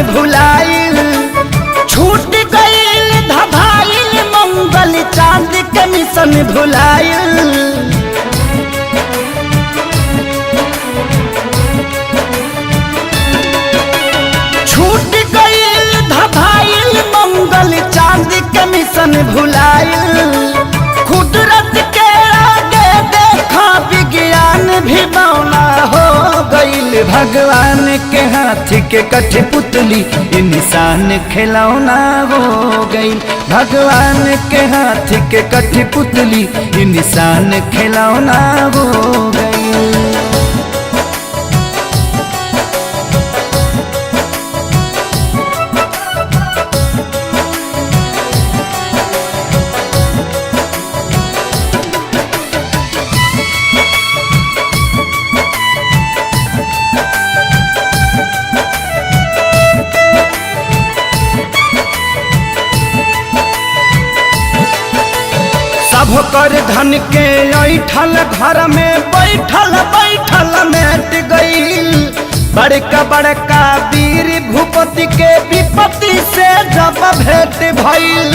भुलाइल, छूट गईल धभाइल मंगल चांद के मिशन भुलाइल। छूट गईल धभाइल मंगल चांद के मिशन भुलाइल। कुदरत के आगे देखा विज्ञान भी मौला हो गईल। भगवान के हाथ के कठपुतली इंसान खिलौना हो गईल। भगवान के हाथ के कठपुतली इंसान खिलौना हो गईल। सब कर धन के ऐठल घर में बैठल बैठल मेट गईल। बड़का बड़का वीर भूपति के विपत्ति से जब भेंट भइल।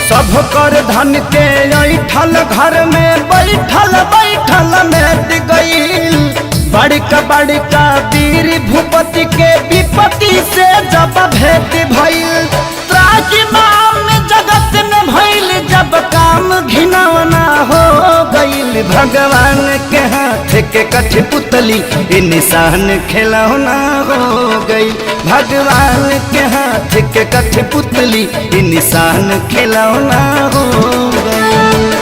सब कर धन के ऐठल घर में बैठल बैठल मेट गईल। बड़का बड़का वीर भूपति के विपत्ति से जब भेंट भइल। त्राजिमाम जगत में भइल जब काम घिनौना हो गईल। भगवान के हाथ के कठपुतली इंसान खिलौना हो गईल। भगवान के हाथ के कठपुतली इंसान खिलौना हो गईल।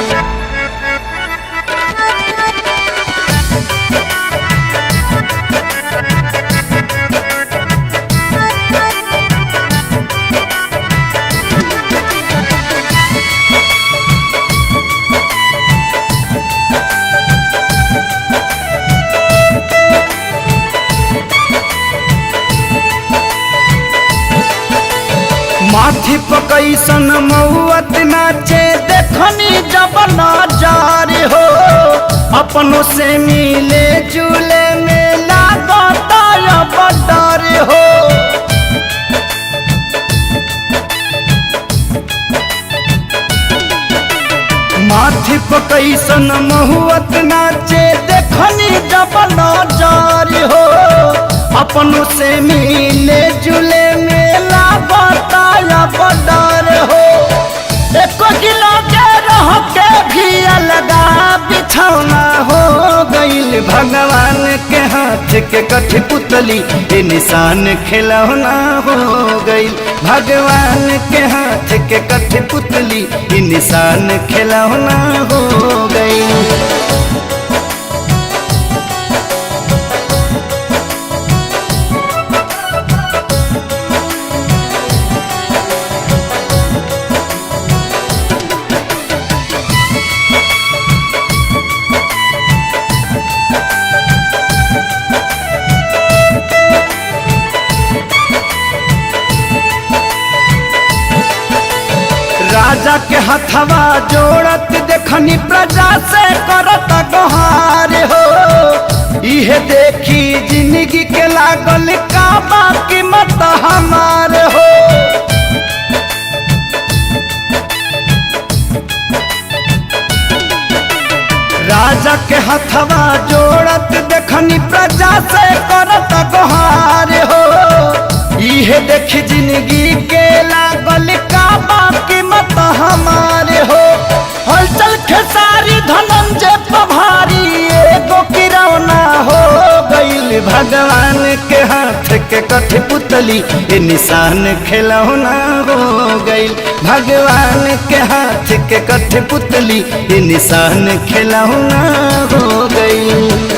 माथी पकैसन मौत नाचे देखनी जब नजार हो। अपनों से मिले जुले में लागता अब डर हो। माथी पकैसन महुअत नाचे देखनी जब नजार हो। अपनों से मिले जुले में लागता अब डर हो। एको किलो के रह के भी अलगा बिछौना हो गईल। भगवान के हाथ के कठपुतली इंसान खिलौना हो गईल। भगवान के हाथ के कठपुतली इंसान खिलौना हो गईल। राजा के हथवा जोड़त देखनी प्रजा से करत गोहार हो। इहे देखी जिंदगी के लागल का बाकी मत हमार हो। राजा के हथवा जोड़त देखनी प्रजा से करत गोहार हो। इहे देखी जिंदगी के लागल का बाकी मत हमारे हो। हलचल खेसारी धनंजय पभारी एगो किरौना हो गईल। भगवान के हाथ के कठपुतली इंसान खिलौना हो गईल। भगवान के हाथ के कठपुतली इंसान खिलौना हो गईल।